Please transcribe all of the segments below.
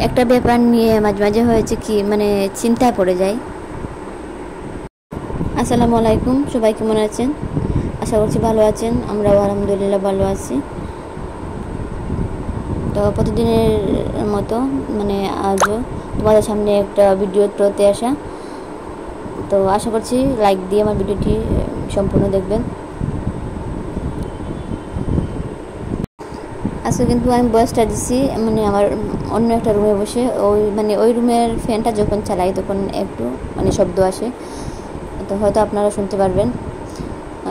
একটা ব্যাপার নিয়ে মাঝে মাঝে হয়েছে কি মানে চিন্তায় পড়ে যায়। আসসালামু আলাইকুম, সবাই কেমন আছেন? আশা করছি ভালো আছেন। আমরাও আলহামদুলিল্লাহ ভালো আছি। তো প্রতিদিনের মতো মানে আজও তোমাদের সামনে একটা ভিডিও করতে আসা। তো আশা করছি লাইক দিয়ে আমার ভিডিওটি সম্পূর্ণ দেখবেন। আজকে কিন্তু আমি বয়সটা দিচ্ছি মানে আমার অন্য একটা রুমে বসে, ওই রুমের ফ্যানটা যখন চালাই তখন একটু মানে শব্দ আসে, তো হয়তো আপনারা শুনতে পারবেন।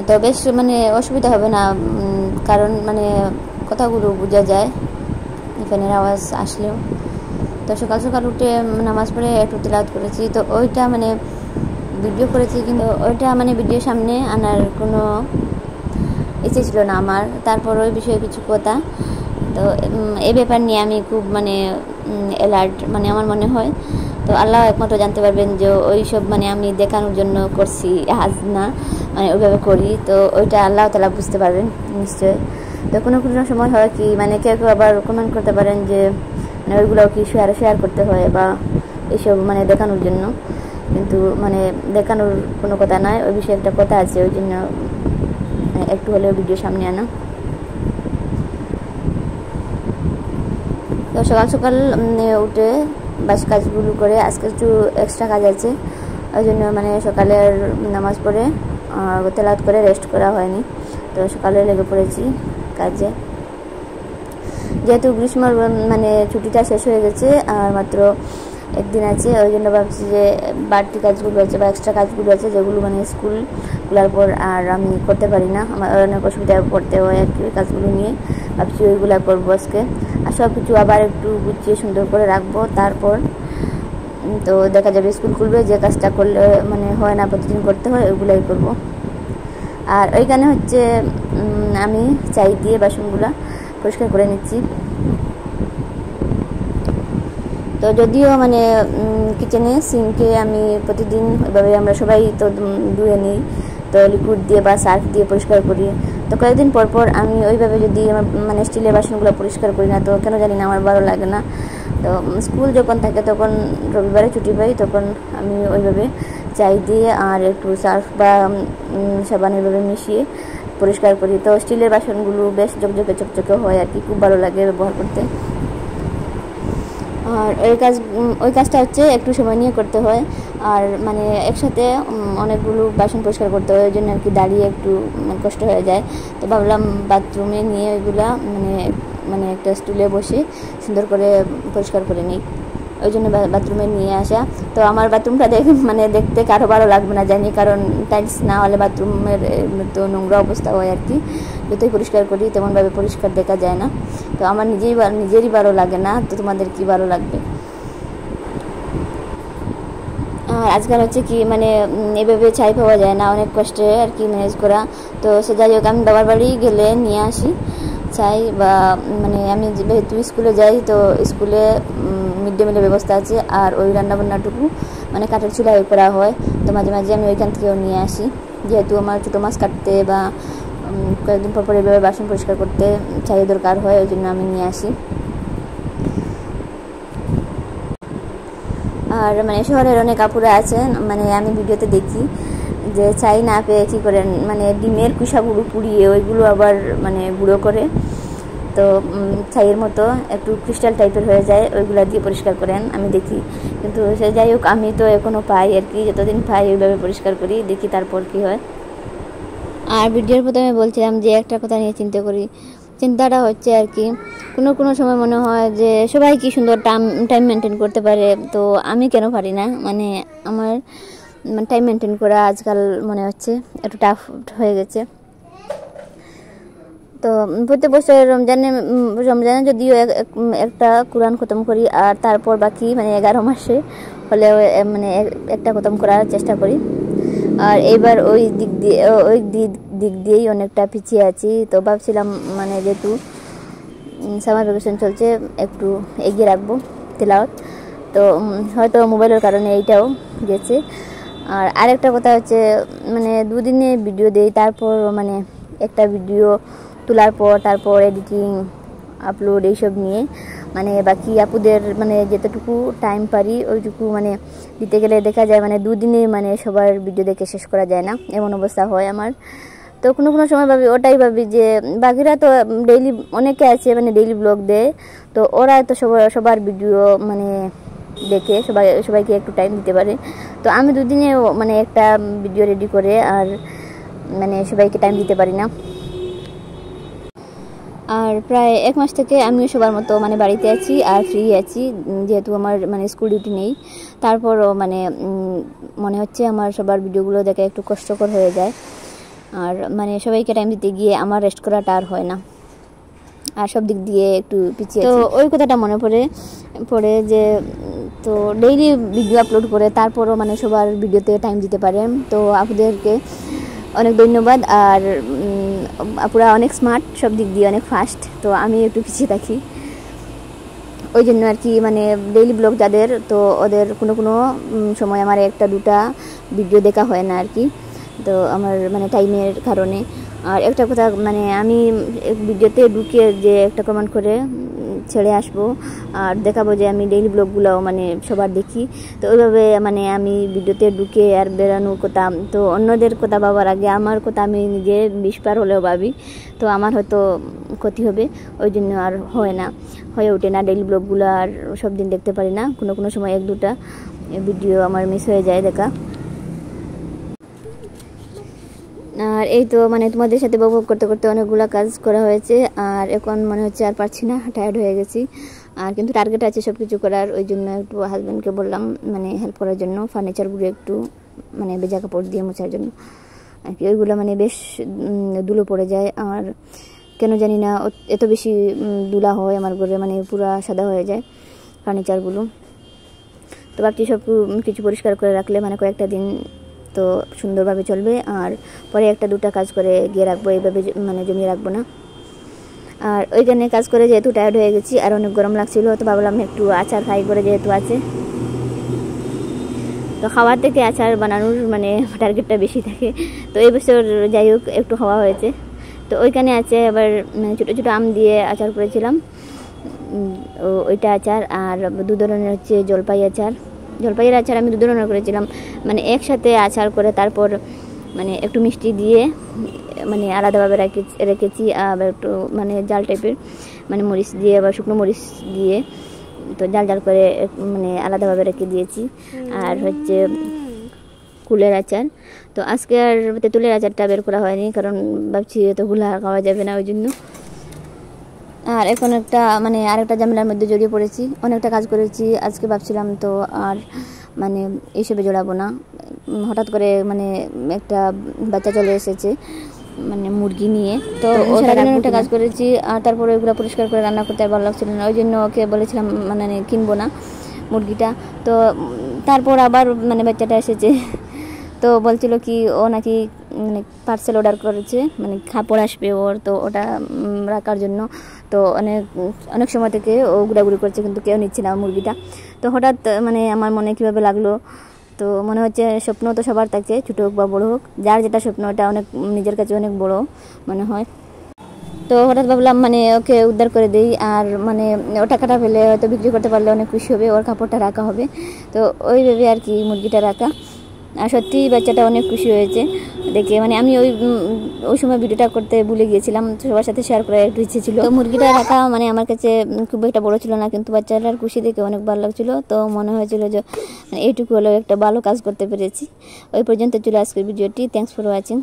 তো বেশ মানে অসুবিধা হবে না, কারণ মানে কথাগুলো বোঝা যায় ফ্যানের আওয়াজ আসলেও। তো সকাল সকাল উঠে নামাজ পড়ে একটু তিলাওয়াত করেছি, তো ওইটা মানে ভিডিও করেছি, কিন্তু ওইটা মানে ভিডিওর সামনে আনার কোনো ইচ্ছে ছিল না আমার। তারপর ওই বিষয়ে কিছু কথা, তো এই ব্যাপার নিয়ে আমি খুব মানে অ্যালার্ট মানে আমার মনে হয়। তো আল্লাহ একমাত্র জানতে পারবেন যে ওই সব মানে আমি দেখানোর জন্য করছি আজ না, মানে ওইভাবে করি, তো ওইটা আল্লাহ তাআলা বুঝতে পারবেন নিশ্চয়। তো কোনো কোনো সময় হয় কি মানে কেউ কেউ আবার কমেন্ট করতে পারেন যে মানে ওইগুলোও কি শেয়ার করতে হয় বা এইসব মানে দেখানোর জন্য, কিন্তু মানে দেখানোর কোনো কথা নয়, ওই বিষয়ে একটা কথা আছে, ওই জন্য একটু হলেও ভিডিও সামনে আনা। তো সকাল সকাল উঠে বাস কাজগুলো করে আজকে একটু এক্সট্রা কাজ আছে, ওই জন্য মানে সকালের নামাজ পড়ে তেলাওয়াত করে রেস্ট করা হয়নি। তো সকালে লেগে পড়েছি কাজে, যেহেতু গ্রীষ্মর মানে ছুটিটা শেষ হয়ে গেছে আর মাত্র একদিন আছে, ওই জন্য ভাবছি যে বাড়তি কাজগুলো আছে বা এক্সট্রা কাজগুলো আছে যেগুলো মানে স্কুল খোলার পর আর আমি করতে পারি না, আমার অনেক অসুবিধায় পড়তে হয় আর কি। ওই কাজগুলো নিয়ে ভাবছি ওইগুলো করবো আজকে, আর সব কিছু আবার একটু গুছিয়ে সুন্দর করে রাখবো। তারপর তো দেখা যাবে স্কুল খুলবে, যে কাজটা করলে মানে হয় না প্রতিদিন করতে হয় ওইগুলাই করবো। আর ওইখানে হচ্ছে আমি চাই দিয়ে বাসনগুলো পরিষ্কার করে নিচ্ছি। তো যদিও মানে কিচেনে সিঙ্কে আমি প্রতিদিন ওইভাবে আমরা সবাই তো ধুয়ে নিই, তো লিকুইড দিয়ে বা সার্ফ দিয়ে পরিষ্কার করি। তো কয়েকদিন পর পর আমি ওইভাবে যদি আমার মানে স্টিলের বাসনগুলো পরিষ্কার করি না, তো কেন জানি না আমার ভালো লাগে না। তো স্কুল যখন থাকে তখন রবিবারে ছুটি পাই, তখন আমি ওইভাবে চাই দিয়ে আর একটু সার্ফ বা সাবান এইভাবে মিশিয়ে পরিষ্কার করি। তো স্টিলের বাসনগুলো বেশ ঝকঝকে চকচকে হয় আর কি, খুব ভালো লাগে ব্যবহার করতে। আর ওই কাজটা হচ্ছে একটু সময় নিয়ে করতে হয়, আর মানে একসাথে অনেকগুলো বাসন পরিষ্কার করতে হয়, ওই জন্য আর কি দাঁড়িয়ে একটু কষ্ট হয়ে যায়। তো ভাবলাম বাথরুমে নিয়ে ওইগুলা মানে একটা স্টুলে বসে সুন্দর করে পরিষ্কার করে নিই, ওই জন্য বাথরুমে নিয়ে আসা। তো আমার বাথরুমটা মানে দেখতে কারো ভালো লাগবে না জানি, কারণ টাইলস না হলে বাথরুমের তো নোংরা অবস্থা হয় আর কি, যতই পরিষ্কার করি তেমনভাবে পরিষ্কার দেখা যায় না। তো আমার নিজেরই ভালো লাগে না, তো তোমাদের কি ভালো লাগবে? আর আজকাল হচ্ছে কি মানে এভাবে ছাই পাওয়া যায় না, অনেক কষ্টে আর কি ম্যানেজ করা। তো সে যাই হোক আমি বাবার বাড়ি গেলে নিয়ে আসি চাই, বা মানে আমি যেহেতু স্কুলে যাই তো স্কুলে মিড ডে মিলের ব্যবস্থা আছে, আর ওই রান্নাবান্নাটুকু মানে কাঠের চুলায় করা হয়। তো মাঝে মাঝে আমি ওইখান থেকেও নিয়ে আসি, যেহেতু আমার ছোটো মাছ কাটতে বা কয়েকদিন পর পর এভাবে বাসন পরিষ্কার করতে চাই দরকার হয়, ওই জন্য আমি নিয়ে আসি। আর মানে শহরের অনেক আপুরা আছেন, মানে আমি ভিডিওতে দেখি যে চাই না পেয়ে কী করেন মানে ডিমের কুসাগুলো পুড়িয়ে ওইগুলো আবার মানে গুঁড়ো করে, তো ছাইয়ের মতো একটু ক্রিস্টাল টাইপের হয়ে যায়, ওইগুলো দিয়ে পরিষ্কার করেন আমি দেখি। কিন্তু সে যাই হোক আমি তো এখনও পাই আর কি, যতদিন পাই ওইভাবে পরিষ্কার করি, দেখি তারপর কি হয়। আর ভিডিওর প্রথমে বলছিলাম যে একটা কথা নিয়ে চিন্তাটা হচ্ছে আর কি, কোনো সময় মনে হয় যে সবাই কি সুন্দর টাইম মেনটেন করতে পারে, তো আমি কেন পারি না। মানে আমার টাইম মেনটেন করা আজকাল মনে হচ্ছে একটু টাফ হয়ে গেছে। তো প্রত্যেক বছর রমজানে যদিও একটা কোরআন খতম করি, আর তারপর বাকি মানে 11 মাসে হলেও মানে একটা খতম করার চেষ্টা করি। আর এইবার ওই দিক দিয়েই অনেকটা পিছিয়ে আছি। তো ভাবছিলাম মানে যেহেতু সামার ভ্যাকেশন চলছে একটু এগিয়ে রাখবো তেলাওয়াত, তো হয়তো মোবাইলের কারণে এইটাও গেছে। আর আরেকটা কথা হচ্ছে মানে দুদিনে ভিডিও দেই, তারপর মানে একটা ভিডিও তোলার পর তারপর এডিটিং আপলোড এইসব নিয়ে মানে বাকি আপুদের মানে যেতটুকু টাইম পারি ওইটুকু মানে দিতে গেলে দেখা যায় মানে 2 দিনে মানে সবার ভিডিও দেখে শেষ করা যায় না, এমন অবস্থা হয় আমার। তো কোনো কোনো সময় ভাবি যে বাকিরা তো ডেইলি অনেকে আছে মানে ডেইলি ব্লগ দেয়, তো ওরা তো সবার ভিডিও মানে দেখে সবাইকে একটু টাইম দিতে পারে। তো আমি 2 দিনে মানে একটা ভিডিও রেডি করে আর মানে সবাইকে টাইম দিতে পারি না। আর প্রায় 1 মাস থেকে আমিও সবার মতো মানে বাড়িতে আছি আর ফ্রি আছি, যেহেতু আমার মানে স্কুল ডিউটি নেই। তারপরও মানে মনে হচ্ছে আমার সবার ভিডিওগুলো দেখে একটু কষ্টকর হয়ে যায়, আর মানে সবাইকে টাইম দিতে গিয়ে আমার রেস্ট করাটা আর হয় না, আর সব দিক দিয়ে একটু পিছিয়ে। তো ওই কথাটা মনে পড়ে যে তো ডেইলি ভিডিও আপলোড করে তারপরও মানে সবার ভিডিওতে টাইম দিতে পারে, তো আপুদেরকে অনেক ধন্যবাদ। আর আপুরা অনেক স্মার্ট, সব দিক দিয়ে অনেক ফাস্ট, তো আমি একটু পিছিয়ে থাকি। ওই জন্য আর কি মানে ডেইলি ব্লগ যাদের, তো ওদের কোনো সময় আমার 1-2টা ভিডিও দেখা হয় না আর কি, তো আমার মানে টাইমের কারণে। আর একটা কথা মানে আমি ভিডিওতে ঢুকে যে একটা কমেন্ট করে ছেড়ে আসবো আর দেখাবো যে আমি ডেইলি ব্লগগুলোও মানে সবার দেখি, তো ওইভাবে মানে আমি ভিডিওতে ঢুকে আর বেরানোর কথা, তো অন্যদের কথা ভাবার আগে আমার কথা আমি নিজে 20 বার হলেও ভাবি, তো আমার হয়তো ক্ষতি হবে, ওই জন্য আর হয়ে ওঠে না ডেইলি ব্লগগুলো, আর সব দিন দেখতে পারি না, কোনো সময় 1-2টা ভিডিও আমার মিস হয়ে যায় দেখা। আর এই তো মানে তোমাদের সাথে বকবক করতে করতে অনেকগুলো কাজ করা হয়েছে, আর এখন মনে হচ্ছে আর পারছি না, টায়ার্ড হয়ে গেছি। আর কিন্তু টার্গেট আছে সব কিছু করার, ওই জন্য একটু হাজব্যান্ডকে বললাম মানে হেল্প করার জন্য, ফার্নিচারগুলো একটু মানে ভেজা কাপড় দিয়ে মোছার জন্য আর কি। ওইগুলো মানে বেশ ধুলো পড়ে যায়, আর কেন জানি না এত বেশি ধুলা হয় আমার ঘরে, মানে পুরা সাদা হয়ে যায় ফার্নিচারগুলো। তো ভাবছি সব কিছু পরিষ্কার করে রাখলে মানে কয়েকটা দিন তো সুন্দরভাবে চলবে, আর পরে 1-2টা কাজ করে গিয়ে রাখবো, এইভাবে মানে জমিয়ে রাখবো না। আর ওইখানে কাজ করে যেহেতু টায়ার্ড হয়ে গেছি আর অনেক গরম লাগছিল, তো ভাবলাম একটু আচার খাই করে যেহেতু আছে, তো খাওয়ার থেকে আচার বানানোর মানে টার্গেটটা বেশি থাকে। তো এই বছর যাই হোক একটু খাওয়া হয়েছে। তো ওইখানে আছে আবার ছোটো ছোটো আম দিয়ে আচার করেছিলাম, ওইটা আচার, আর 2 ধরনের হচ্ছে জলপাইয়ের আচার আমি 2 ধরনের করেছিলাম, মানে একসাথে আচার করে তারপর মানে একটু মিষ্টি দিয়ে মানে আলাদাভাবে রেখেছি, আবার একটু মানে জাল টাইপের মানে মরিচ দিয়ে আবার শুকনো মরিচ দিয়ে তো জাল করে মানে আলাদাভাবে রেখে দিয়েছি। আর হচ্ছে কুলের আচার, তো আজকে আর তেঁতুলের আচারটা বের করা হয়নি, কারণ ভাবছি এতগুলা খাওয়া যাবে না ওই জন্য। আর এখন একটা মানে আরেকটা ঝামেলার মধ্যে জড়িয়ে পড়েছি, অনেকটা কাজ করেছি আজকে, ভাবছিলাম তো আর মানে এইসবে জড়াবো না। হঠাৎ করে মানে একটা বাচ্চা চলে এসেছে মানে মুরগি নিয়ে, তো সারাদিন একটা কাজ করেছি, আর তারপরে ওইগুলো পরিষ্কার করে রান্না করতে আর ভালো লাগছিল না, ওই জন্য ওকে বলেছিলাম মানে কিনবো না মুরগিটা। তো তারপর আবার মানে বাচ্চাটা এসেছে, তো বলছিল কি ও নাকি মানে পার্সেল অর্ডার করেছে, মানে কাপড় আসবে ওর, তো ওটা রাখার জন্য। তো অনেক সময় থেকে ও ঘোরাঘুরি করছে, কিন্তু কেউ নিচ্ছে না মুরগিটা। তো হঠাৎ মানে আমার মনে কীভাবে লাগলো, তো মনে হচ্ছে স্বপ্ন তো সবার থাকে, ছোটো হোক বা বড়ো হোক, যার যেটা স্বপ্ন ওটা অনেক নিজের কাছে অনেক বড় মনে হয়। তো হঠাৎ ভাবলাম মানে ওকে উদ্ধার করে দিই, আর মানে ও টাকাটা পেলে হয়তো বিক্রি করতে পারলে অনেক খুশি হবে, ওর কাপড়টা রাখা হবে, তো ওই ভেবে আর কি মুরগিটা রাখা। আর সত্যি বাচ্চাটা অনেক খুশি হয়েছে দেখে, মানে আমি ওই সময় ভিডিওটা করতে ভুলে গিয়েছিলাম, সবার সাথে শেয়ার করার একটু ইচ্ছে ছিল। তো মুরগিটা রাখা মানে আমার কাছে খুব একটা বড় ছিল না, কিন্তু বাচ্চাটার খুশি দেখে অনেক ভালো লাগছিল, তো মনে হয়েছিল যে এইটুকু হলেও একটা ভালো কাজ করতে পেরেছি। ওই পর্যন্ত ছিল আজকের ভিডিওটি। Thanks for watching.